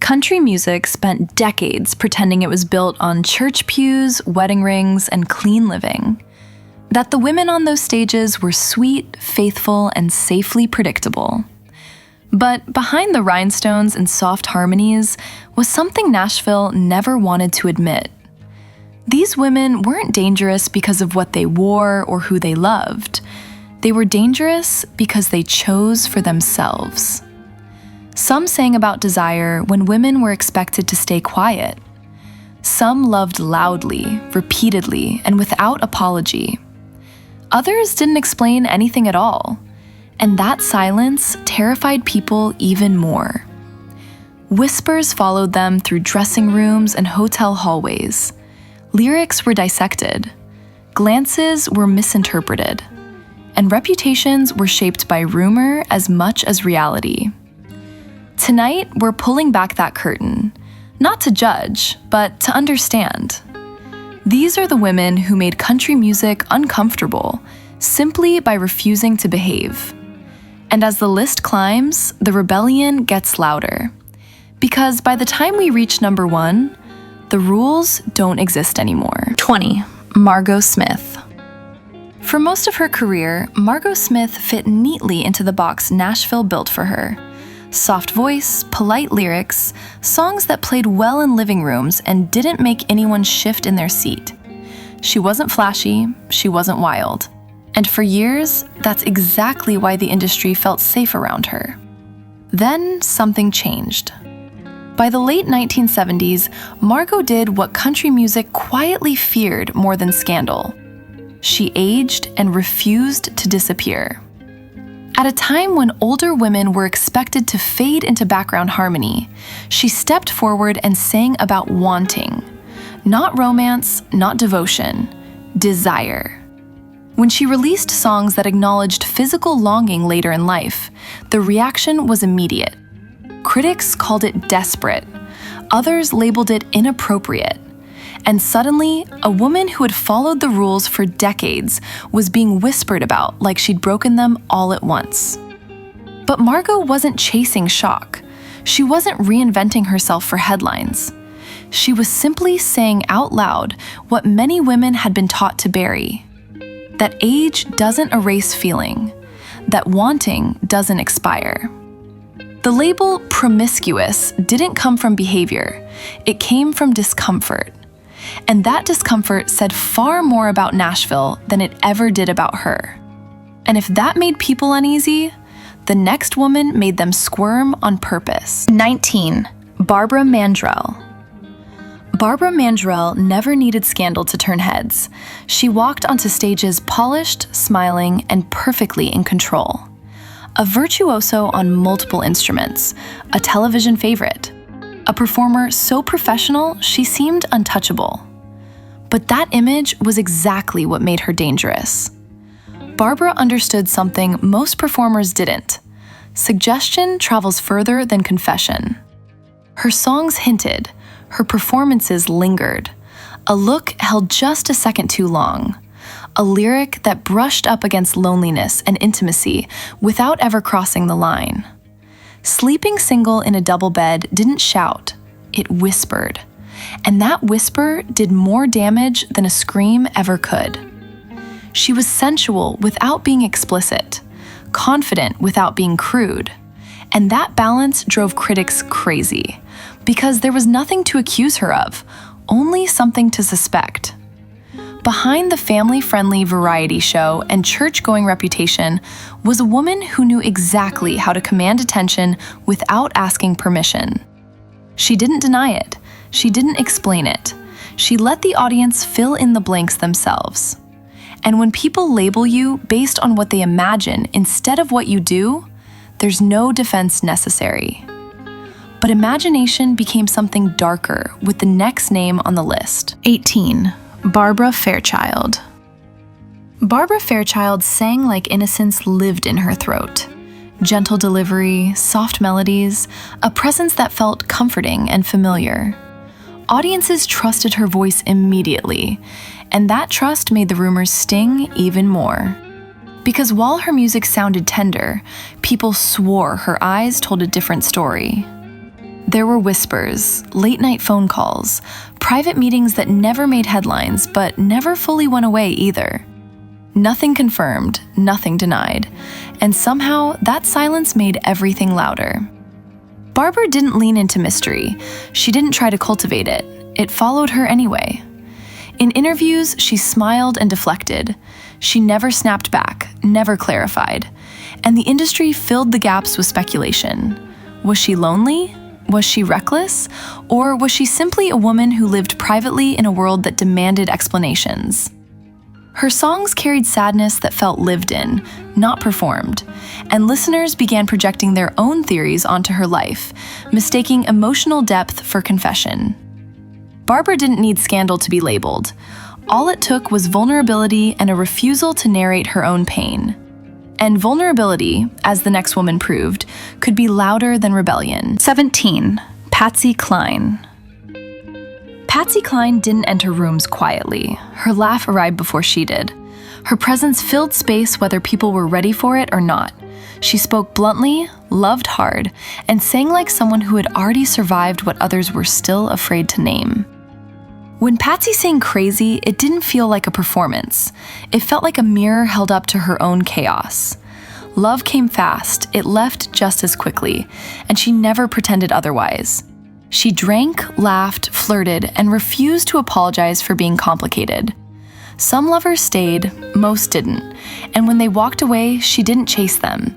Country music spent decades pretending it was built on church pews, wedding rings, and clean living. That the women on those stages were sweet, faithful, and safely predictable. But behind the rhinestones and soft harmonies was something Nashville never wanted to admit. These women weren't dangerous because of what they wore or who they loved. They were dangerous because they chose for themselves. Some sang about desire when women were expected to stay quiet. Some loved loudly, repeatedly, and without apology. Others didn't explain anything at all, and that silence terrified people even more. Whispers followed them through dressing rooms and hotel hallways. Lyrics were dissected. Glances were misinterpreted. And reputations were shaped by rumor as much as reality. Tonight, we're pulling back that curtain, not to judge, but to understand. These are the women who made country music uncomfortable simply by refusing to behave. And as the list climbs, the rebellion gets louder. Because by the time we reach number 1, the rules don't exist anymore. 20. Margot Smith. For most of her career, Margot Smith fit neatly into the box Nashville built for her. Soft voice, polite lyrics, songs that played well in living rooms and didn't make anyone shift in their seat. She wasn't flashy, she wasn't wild. And for years, that's exactly why the industry felt safe around her. Then something changed. By the late 1970s, Margot did what country music quietly feared more than scandal. She aged and refused to disappear. At a time when older women were expected to fade into background harmony, she stepped forward and sang about wanting. Not romance, not devotion, desire. When she released songs that acknowledged physical longing later in life, the reaction was immediate. Critics called it desperate. Others labeled it inappropriate. And suddenly, a woman who had followed the rules for decades was being whispered about like she'd broken them all at once. But Margot wasn't chasing shock. She wasn't reinventing herself for headlines. She was simply saying out loud what many women had been taught to bury: that age doesn't erase feeling, that wanting doesn't expire. The label promiscuous didn't come from behavior, it came from discomfort. And that discomfort said far more about Nashville than it ever did about her. And if that made people uneasy, the next woman made them squirm on purpose. 19. Barbara Mandrell. Barbara Mandrell never needed scandal to turn heads. She walked onto stages polished, smiling, and perfectly in control. A virtuoso on multiple instruments, a television favorite. A performer so professional, she seemed untouchable. But that image was exactly what made her dangerous. Barbara understood something most performers didn't. Suggestion travels further than confession. Her songs hinted, her performances lingered. A look held just a second too long. A lyric that brushed up against loneliness and intimacy without ever crossing the line. Sleeping single in a double bed didn't shout, it whispered. And that whisper did more damage than a scream ever could. She was sensual without being explicit, confident without being crude. And that balance drove critics crazy, because there was nothing to accuse her of, only something to suspect. Behind the family-friendly variety show and church-going reputation was a woman who knew exactly how to command attention without asking permission. She didn't deny it. She didn't explain it. She let the audience fill in the blanks themselves. And when people label you based on what they imagine instead of what you do, there's no defense necessary. But imagination became something darker with the next name on the list. 18. Barbara Fairchild. Barbara Fairchild sang like innocence lived in her throat. Gentle delivery, soft melodies, a presence that felt comforting and familiar. Audiences trusted her voice immediately, and that trust made the rumors sting even more. Because while her music sounded tender, people swore her eyes told a different story. There were whispers, late-night phone calls, private meetings that never made headlines but never fully went away either. Nothing confirmed, nothing denied, and somehow that silence made everything louder. Barbara didn't lean into mystery. She didn't try to cultivate it. It followed her anyway. In interviews, she smiled and deflected. She never snapped back, never clarified. And the industry filled the gaps with speculation. Was she lonely? Was she reckless? Or was she simply a woman who lived privately in a world that demanded explanations? Her songs carried sadness that felt lived in, not performed, and listeners began projecting their own theories onto her life, mistaking emotional depth for confession. Barbara didn't need scandal to be labeled. All it took was vulnerability and a refusal to narrate her own pain. And vulnerability, as the next woman proved, could be louder than rebellion. 17. Patsy Cline. Patsy Cline didn't enter rooms quietly. Her laugh arrived before she did. Her presence filled space whether people were ready for it or not. She spoke bluntly, loved hard, and sang like someone who had already survived what others were still afraid to name. When Patsy sang Crazy, it didn't feel like a performance. It felt like a mirror held up to her own chaos. Love came fast, it left just as quickly, and she never pretended otherwise. She drank, laughed, flirted, and refused to apologize for being complicated. Some lovers stayed, most didn't, and when they walked away, she didn't chase them.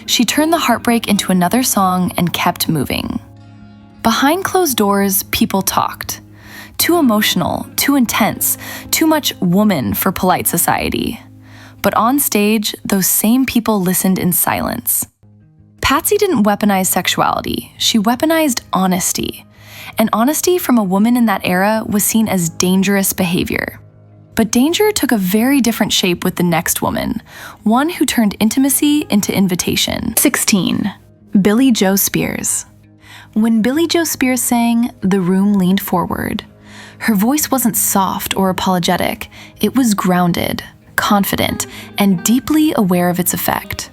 She turned the heartbreak into another song and kept moving. Behind closed doors, people talked. Too emotional, too intense, too much woman for polite society. But on stage, those same people listened in silence. Patsy didn't weaponize sexuality, she weaponized honesty. And honesty from a woman in that era was seen as dangerous behavior. But danger took a very different shape with the next woman, one who turned intimacy into invitation. 16. Billie Joe Spears. When Billie Joe Spears sang, the room leaned forward. Her voice wasn't soft or apologetic, it was grounded, confident, and deeply aware of its effect.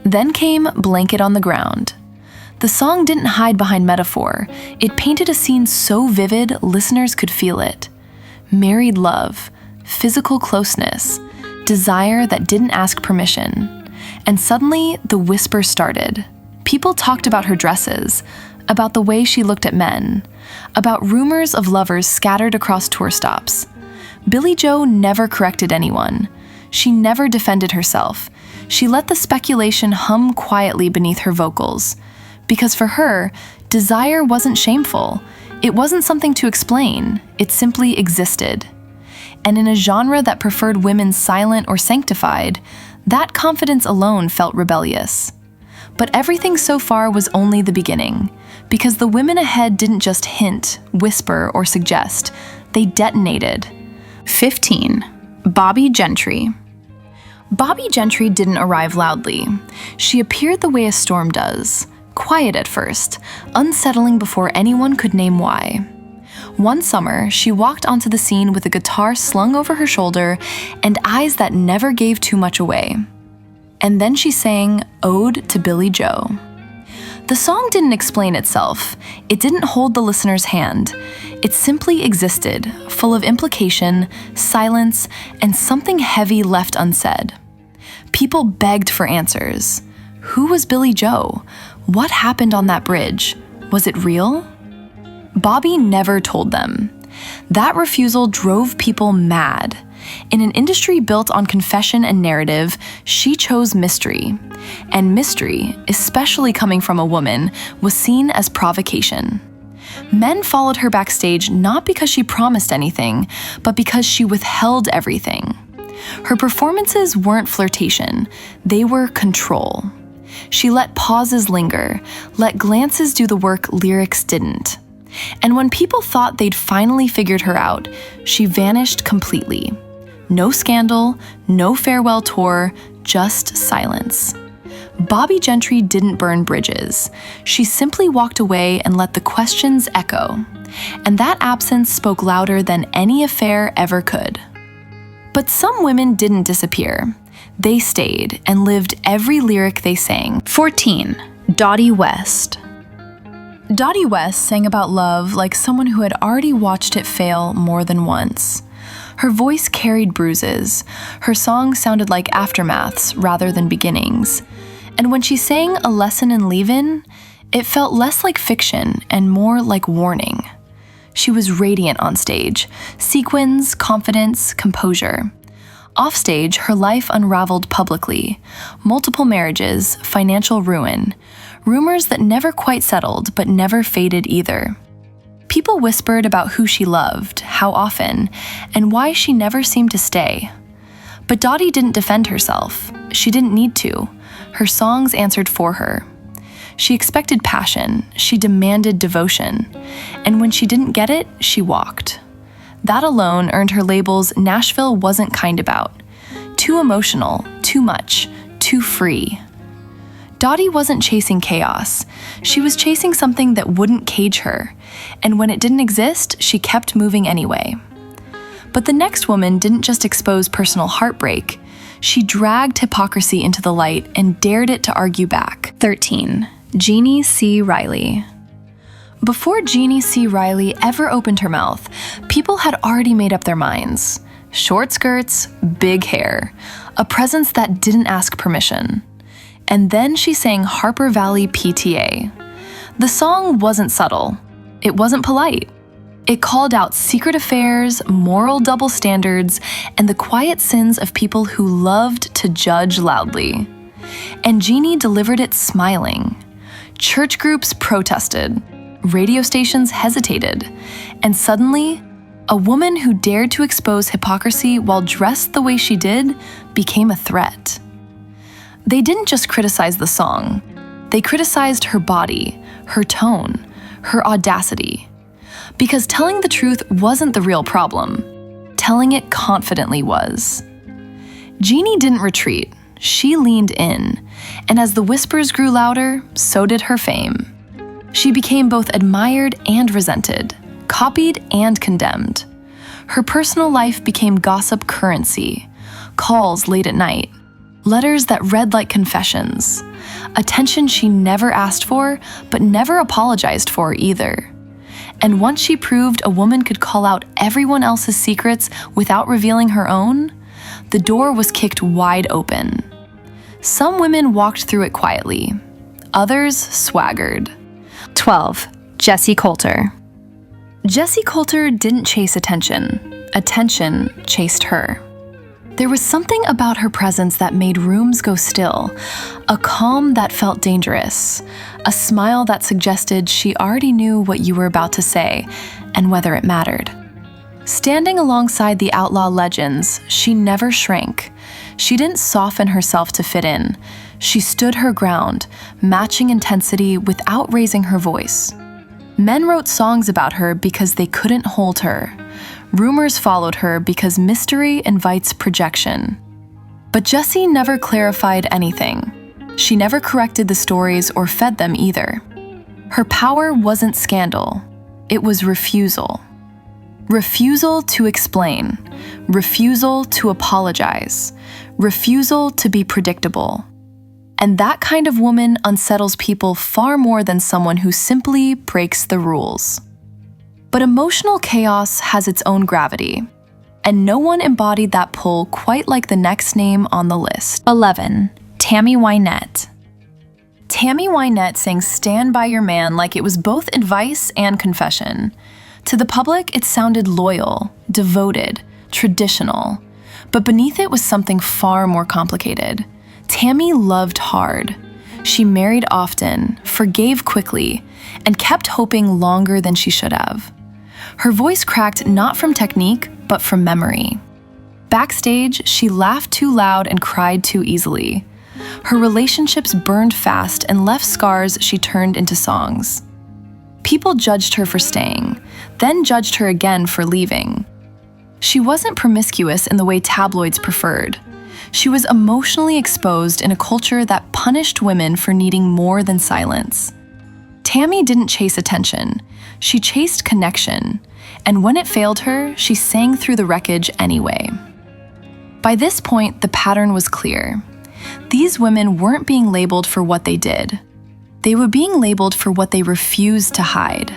Then came Blanket on the Ground. The song didn't hide behind metaphor. It painted a scene so vivid listeners could feel it. Married love, physical closeness, desire that didn't ask permission. And suddenly, the whisper started. People talked about her dresses, about the way she looked at men, about rumors of lovers scattered across tour stops. Billie Joe never corrected anyone. She never defended herself. She let the speculation hum quietly beneath her vocals. Because for her, desire wasn't shameful. It wasn't something to explain. It simply existed. And in a genre that preferred women silent or sanctified, that confidence alone felt rebellious. But everything so far was only the beginning, because the women ahead didn't just hint, whisper, or suggest. They detonated. 15. Bobbie Gentry. Bobbie Gentry didn't arrive loudly. She appeared the way a storm does, quiet at first, unsettling before anyone could name why. One summer, she walked onto the scene with a guitar slung over her shoulder and eyes that never gave too much away. And then she sang Ode to Billie Joe. The song didn't explain itself. It didn't hold the listener's hand. It simply existed, full of implication, silence, and something heavy left unsaid. People begged for answers. Who was Billie Joe? What happened on that bridge? Was it real? Bobbie never told them. That refusal drove people mad. In an industry built on confession and narrative, she chose mystery. And mystery, especially coming from a woman, was seen as provocation. Men followed her backstage not because she promised anything, but because she withheld everything. Her performances weren't flirtation, they were control. She let pauses linger, let glances do the work lyrics didn't. And when people thought they'd finally figured her out, she vanished completely. No scandal, no farewell tour, just silence. Bobbie Gentry didn't burn bridges. She simply walked away and let the questions echo. And that absence spoke louder than any affair ever could. But some women didn't disappear. They stayed and lived every lyric they sang. 14. Dottie West. Dottie West sang about love like someone who had already watched it fail more than once. Her voice carried bruises. Her songs sounded like aftermaths rather than beginnings. And when she sang A Lesson in Leavin', it felt less like fiction and more like warning. She was radiant on stage, sequins, confidence, composure. Offstage, her life unraveled publicly. Multiple marriages, financial ruin, rumors that never quite settled but never faded either. People whispered about who she loved, how often, and why she never seemed to stay. But Dottie didn't defend herself. She didn't need to. Her songs answered for her. She expected passion, she demanded devotion, and when she didn't get it, she walked. That alone earned her labels Nashville wasn't kind about. Too emotional, too much, too free. Dottie wasn't chasing chaos. She was chasing something that wouldn't cage her, and when it didn't exist, she kept moving anyway. But the next woman didn't just expose personal heartbreak. She dragged hypocrisy into the light and dared it to argue back. 13. Jeannie C. Riley. Before Jeannie C. Riley ever opened her mouth, people had already made up their minds. Short skirts, big hair, a presence that didn't ask permission. And then she sang Harper Valley PTA. The song wasn't subtle. It wasn't polite. It called out secret affairs, moral double standards, and the quiet sins of people who loved to judge loudly. And Jeannie delivered it smiling. Church groups protested. Radio stations hesitated. And suddenly, a woman who dared to expose hypocrisy while dressed the way she did became a threat. They didn't just criticize the song. They criticized her body, her tone, her audacity. Because telling the truth wasn't the real problem. Telling it confidently was. Jeannie didn't retreat. She leaned in. And as the whispers grew louder, so did her fame. She became both admired and resented, copied and condemned. Her personal life became gossip currency, calls late at night, letters that read like confessions, attention she never asked for, but never apologized for either. And once she proved a woman could call out everyone else's secrets without revealing her own, the door was kicked wide open. Some women walked through it quietly. Others swaggered. 12. Jessie Coulter. Jessie Coulter didn't chase attention. Attention chased her. There was something about her presence that made rooms go still, a calm that felt dangerous, a smile that suggested she already knew what you were about to say and whether it mattered. Standing alongside the outlaw legends, she never shrank. She didn't soften herself to fit in. She stood her ground, matching intensity without raising her voice. Men wrote songs about her because they couldn't hold her. Rumors followed her because mystery invites projection. But Jessie never clarified anything. She never corrected the stories or fed them either. Her power wasn't scandal. It was refusal. Refusal to explain. Refusal to apologize. Refusal to be predictable. And that kind of woman unsettles people far more than someone who simply breaks the rules. But emotional chaos has its own gravity, and no one embodied that pull quite like the next name on the list. 11. Tammy Wynette. Tammy Wynette sang Stand By Your Man like it was both advice and confession. To the public, it sounded loyal, devoted, traditional. But beneath it was something far more complicated. Tammy loved hard. She married often, forgave quickly, and kept hoping longer than she should have. Her voice cracked not from technique, but from memory. Backstage, she laughed too loud and cried too easily. Her relationships burned fast and left scars she turned into songs. People judged her for staying, then judged her again for leaving. She wasn't promiscuous in the way tabloids preferred. She was emotionally exposed in a culture that punished women for needing more than silence. Tammy didn't chase attention. She chased connection. And when it failed her, she sang through the wreckage anyway. By this point, the pattern was clear. These women weren't being labeled for what they did. They were being labeled for what they refused to hide.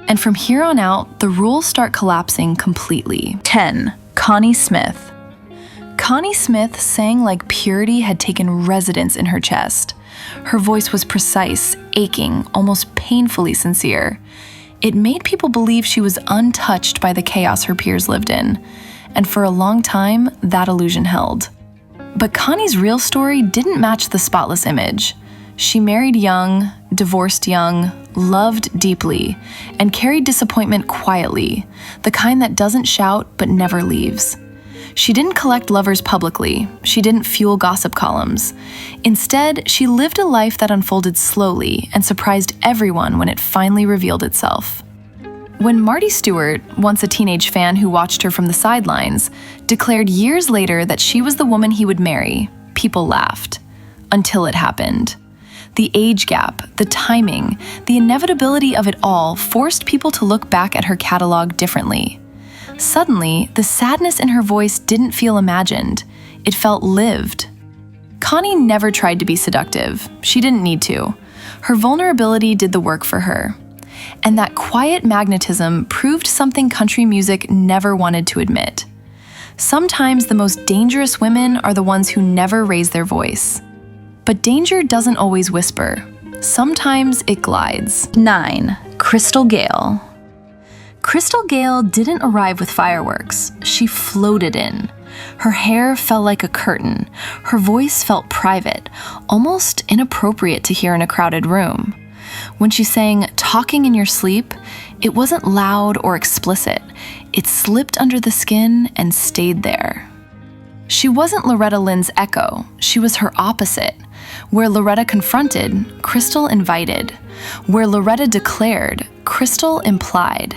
And from here on out, the rules start collapsing completely. 10. Connie Smith. Connie Smith sang like purity had taken residence in her chest. Her voice was precise, aching, almost painfully sincere. It made people believe she was untouched by the chaos her peers lived in. And for a long time, that illusion held. But Connie's real story didn't match the spotless image. She married young, divorced young, loved deeply, and carried disappointment quietly, the kind that doesn't shout but never leaves. She didn't collect lovers publicly. She didn't fuel gossip columns. Instead, she lived a life that unfolded slowly and surprised everyone when it finally revealed itself. When Marty Stewart, once a teenage fan who watched her from the sidelines, declared years later that she was the woman he would marry, people laughed. Until it happened. The age gap, the timing, the inevitability of it all forced people to look back at her catalog differently. Suddenly, the sadness in her voice didn't feel imagined. It felt lived. Connie never tried to be seductive. She didn't need to. Her vulnerability did the work for her. And that quiet magnetism proved something country music never wanted to admit. Sometimes the most dangerous women are the ones who never raise their voice. But danger doesn't always whisper. Sometimes it glides. 9. Crystal Gayle. Crystal Gayle didn't arrive with fireworks. She floated in. Her hair fell like a curtain. Her voice felt private, almost inappropriate to hear in a crowded room. When she sang "Talking in Your Sleep," it wasn't loud or explicit. It slipped under the skin and stayed there. She wasn't Loretta Lynn's echo. She was her opposite. Where Loretta confronted, Crystal invited. Where Loretta declared, Crystal implied.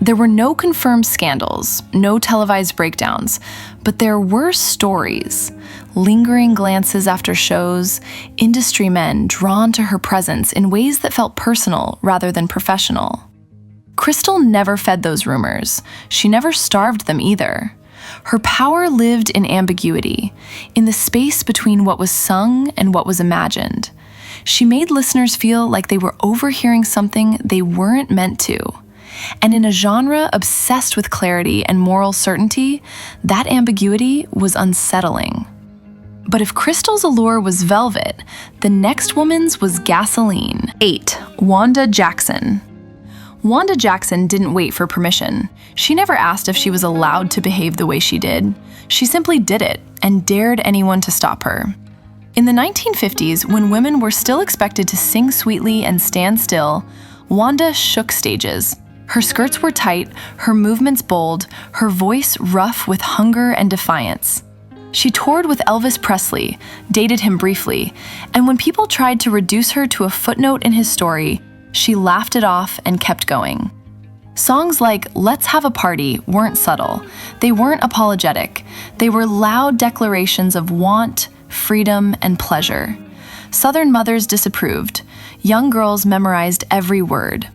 There were no confirmed scandals, no televised breakdowns, but there were stories. Lingering glances after shows, industry men drawn to her presence in ways that felt personal rather than professional. Crystal never fed those rumors. She never starved them either. Her power lived in ambiguity, in the space between what was sung and what was imagined. She made listeners feel like they were overhearing something they weren't meant to. And in a genre obsessed with clarity and moral certainty, that ambiguity was unsettling. But if Crystal's allure was velvet, the next woman's was gasoline. 8. Wanda Jackson. Wanda Jackson didn't wait for permission. She never asked if she was allowed to behave the way she did. She simply did it and dared anyone to stop her. In the 1950s, when women were still expected to sing sweetly and stand still, Wanda shook stages. Her skirts were tight, her movements bold, her voice rough with hunger and defiance. She toured with Elvis Presley, dated him briefly, and when people tried to reduce her to a footnote in his story, she laughed it off and kept going. Songs like "Let's Have a Party" weren't subtle. They weren't apologetic. They were loud declarations of want, freedom, and pleasure. Southern mothers disapproved. Young girls memorized every word.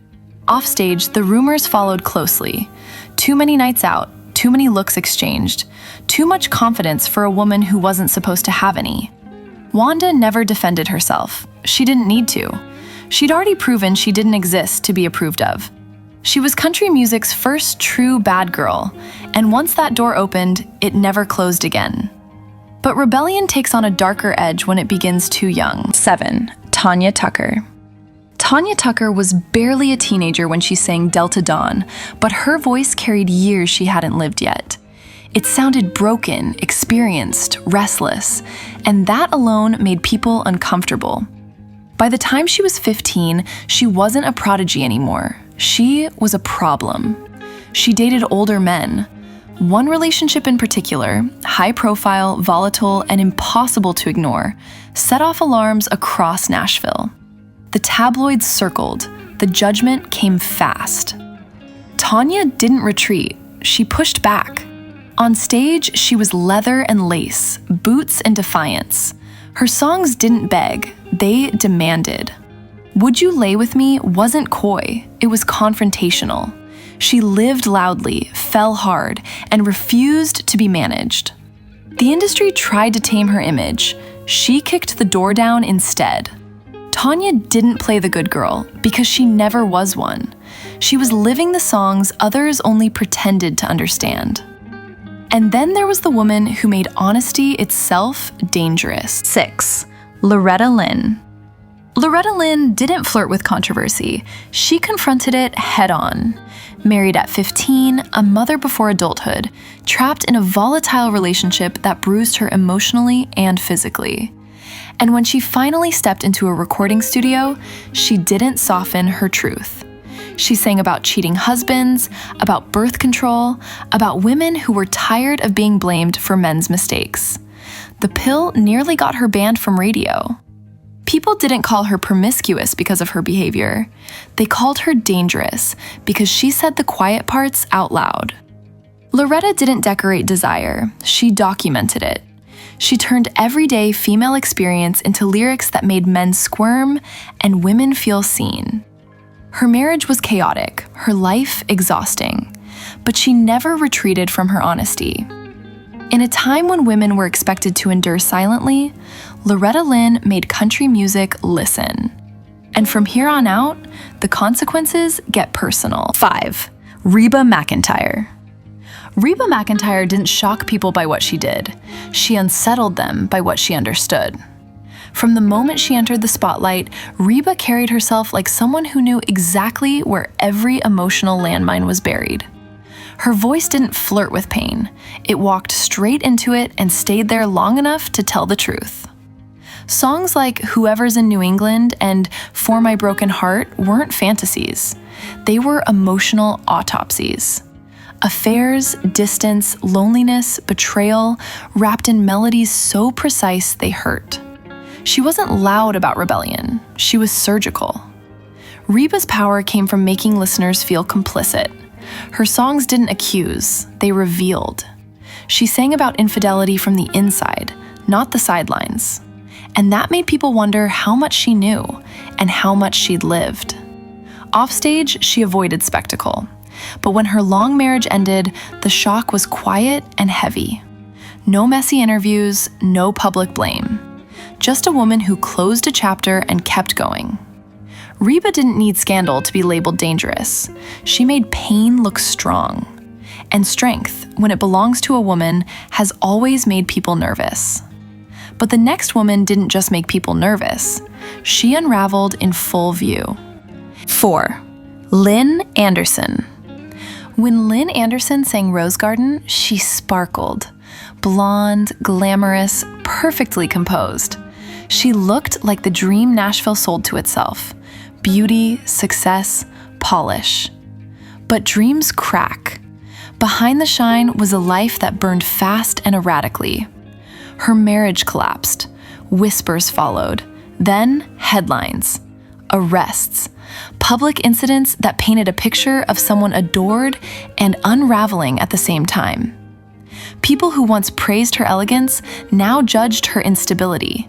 Offstage, the rumors followed closely. Too many nights out, too many looks exchanged, too much confidence for a woman who wasn't supposed to have any. Wanda never defended herself. She didn't need to. She'd already proven she didn't exist to be approved of. She was country music's first true bad girl, and once that door opened, it never closed again. But rebellion takes on a darker edge when it begins too young. 7. Tanya Tucker. Tanya Tucker was barely a teenager when she sang Delta Dawn, but her voice carried years she hadn't lived yet. It sounded broken, experienced, restless, and that alone made people uncomfortable. By the time she was 15, she wasn't a prodigy anymore. She was a problem. She dated older men. One relationship in particular, high profile, volatile, and impossible to ignore, set off alarms across Nashville. The tabloids circled. The judgment came fast. Tanya didn't retreat. She pushed back. On stage, she was leather and lace, boots and defiance. Her songs didn't beg, they demanded. Would You Lay With Me wasn't coy, it was confrontational. She lived loudly, fell hard, and refused to be managed. The industry tried to tame her image. She kicked the door down instead. Tanya didn't play the good girl because she never was one. She was living the songs others only pretended to understand. And then there was the woman who made honesty itself dangerous. 6. Loretta Lynn. Loretta Lynn didn't flirt with controversy. She confronted it head-on. Married at 15, a mother before adulthood, trapped in a volatile relationship that bruised her emotionally and physically. And when she finally stepped into a recording studio, she didn't soften her truth. She sang about cheating husbands, about birth control, about women who were tired of being blamed for men's mistakes. The pill nearly got her banned from radio. People didn't call her promiscuous because of her behavior. They called her dangerous because she said the quiet parts out loud. Loretta didn't decorate desire, she documented it. She turned everyday female experience into lyrics that made men squirm and women feel seen. Her marriage was chaotic, her life exhausting, but she never retreated from her honesty. In a time when women were expected to endure silently, Loretta Lynn made country music listen. And from here on out, the consequences get personal. 5. Reba McEntire. Reba McEntire didn't shock people by what she did. She unsettled them by what she understood. From the moment she entered the spotlight, Reba carried herself like someone who knew exactly where every emotional landmine was buried. Her voice didn't flirt with pain. It walked straight into it and stayed there long enough to tell the truth. Songs like Whoever's in New England and For My Broken Heart weren't fantasies. They were emotional autopsies. Affairs, distance, loneliness, betrayal, wrapped in melodies so precise they hurt. She wasn't loud about rebellion. She was surgical. Reba's power came from making listeners feel complicit. Her songs didn't accuse, they revealed. She sang about infidelity from the inside, not the sidelines. And that made people wonder how much she knew and how much she'd lived. Offstage, she avoided spectacle. But when her long marriage ended, the shock was quiet and heavy. No messy interviews, no public blame. Just a woman who closed a chapter and kept going. Reba didn't need scandal to be labeled dangerous. She made pain look strong. And strength, when it belongs to a woman, has always made people nervous. But the next woman didn't just make people nervous. She unraveled in full view. 4. Lynn Anderson. When Lynn Anderson sang Rose Garden, she sparkled. Blonde, glamorous, perfectly composed. She looked like the dream Nashville sold to itself. Beauty, success, polish. But dreams crack. Behind the shine was a life that burned fast and erratically. Her marriage collapsed. Whispers followed. Then headlines. Arrests. Public incidents that painted a picture of someone adored and unraveling at the same time. People who once praised her elegance now judged her instability.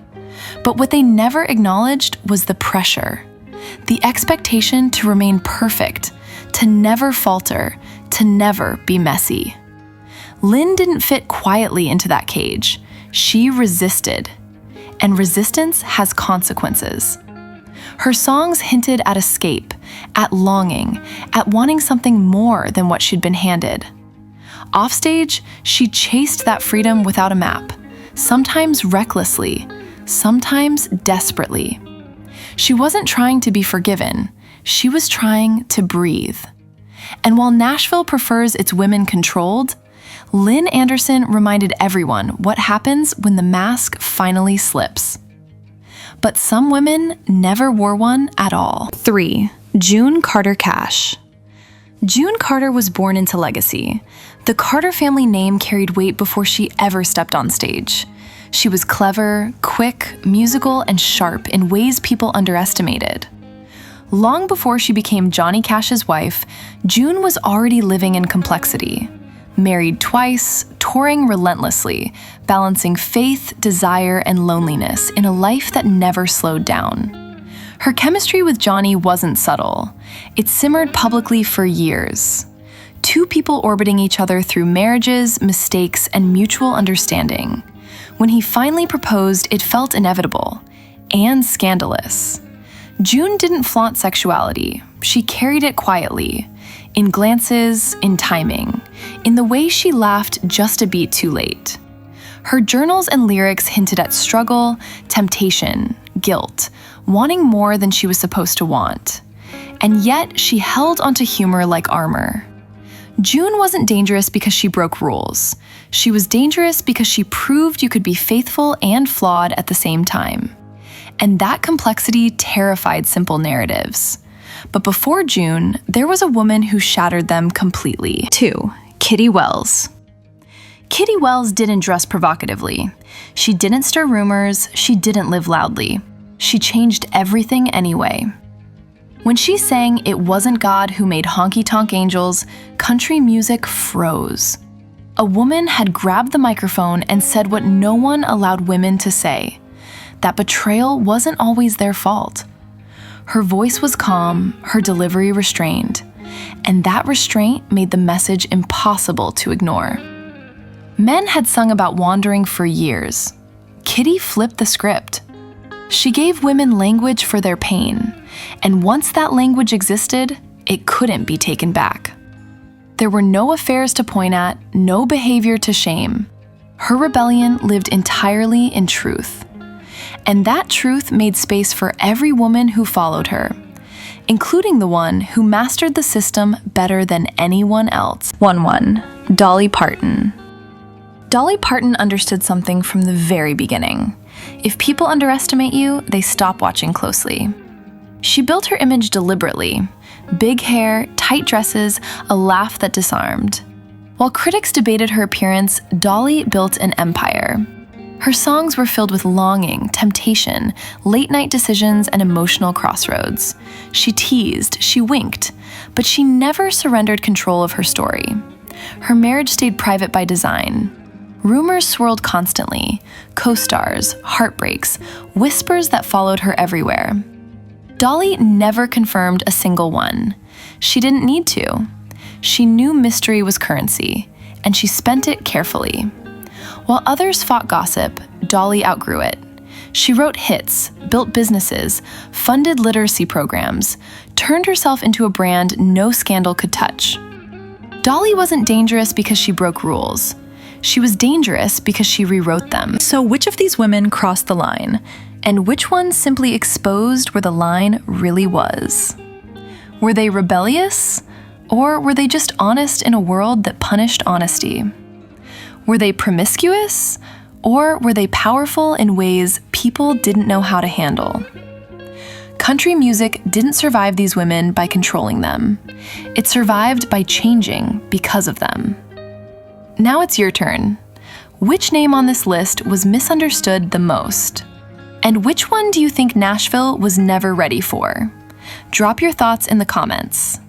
But what they never acknowledged was the pressure. The expectation to remain perfect, to never falter, to never be messy. Lynn didn't fit quietly into that cage. She resisted. And resistance has consequences. Her songs hinted at escape, at longing, at wanting something more than what she'd been handed. Offstage, she chased that freedom without a map, sometimes recklessly, sometimes desperately. She wasn't trying to be forgiven, she was trying to breathe. And while Nashville prefers its women controlled, Lynn Anderson reminded everyone what happens when the mask finally slips. But some women never wore one at all. 3. June Carter Cash. June Carter was born into legacy. The Carter family name carried weight before she ever stepped on stage. She was clever, quick, musical, and sharp in ways people underestimated. Long before she became Johnny Cash's wife, June was already living in complexity. Married twice, touring relentlessly, balancing faith, desire, and loneliness in a life that never slowed down. Her chemistry with Johnny wasn't subtle. It simmered publicly for years. Two people orbiting each other through marriages, mistakes, and mutual understanding. When he finally proposed, it felt inevitable and scandalous. June didn't flaunt sexuality. She carried it quietly, in glances, in timing, in the way she laughed just a beat too late. Her journals and lyrics hinted at struggle, temptation, guilt, wanting more than she was supposed to want. And yet, she held onto humor like armor. June wasn't dangerous because she broke rules. She was dangerous because she proved you could be faithful and flawed at the same time. And that complexity terrified simple narratives. But before June, there was a woman who shattered them completely. 2. Kitty Wells. Kitty Wells didn't dress provocatively. She didn't stir rumors. She didn't live loudly. She changed everything anyway. When she sang "It Wasn't God Who Made Honky-Tonk Angels," country music froze. A woman had grabbed the microphone and said what no one allowed women to say, that betrayal wasn't always their fault. Her voice was calm, her delivery restrained, and that restraint made the message impossible to ignore. Men had sung about wandering for years. Kitty flipped the script. She gave women language for their pain, and once that language existed, it couldn't be taken back. There were no affairs to point at, no behavior to shame. Her rebellion lived entirely in truth. And that truth made space for every woman who followed her, including the one who mastered the system better than anyone else. 1-1. Dolly Parton. Dolly Parton understood something from the very beginning. If people underestimate you, they stop watching closely. She built her image deliberately. Big hair, tight dresses, a laugh that disarmed. While critics debated her appearance, Dolly built an empire. Her songs were filled with longing, temptation, late-night decisions, and emotional crossroads. She teased, she winked, but she never surrendered control of her story. Her marriage stayed private by design. Rumors swirled constantly, co-stars, heartbreaks, whispers that followed her everywhere. Dolly never confirmed a single one. She didn't need to. She knew mystery was currency, and she spent it carefully. While others fought gossip, Dolly outgrew it. She wrote hits, built businesses, funded literacy programs, turned herself into a brand no scandal could touch. Dolly wasn't dangerous because she broke rules. She was dangerous because she rewrote them. So which of these women crossed the line? And which ones simply exposed where the line really was? Were they rebellious? Or were they just honest in a world that punished honesty? Were they promiscuous? Or were they powerful in ways people didn't know how to handle? Country music didn't survive these women by controlling them. It survived by changing because of them. Now it's your turn. Which name on this list was misunderstood the most? And which one do you think Nashville was never ready for? Drop your thoughts in the comments.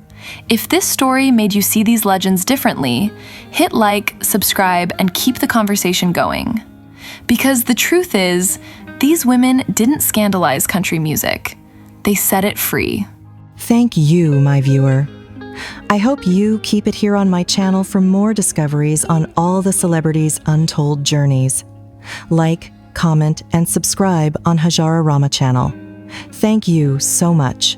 If this story made you see these legends differently, hit like, subscribe, and keep the conversation going. Because the truth is, these women didn't scandalize country music. They set it free. Thank you, my viewer. I hope you keep it here on my channel for more discoveries on all the celebrities' untold journeys. Like, comment, and subscribe on Hajararama channel. Thank you so much.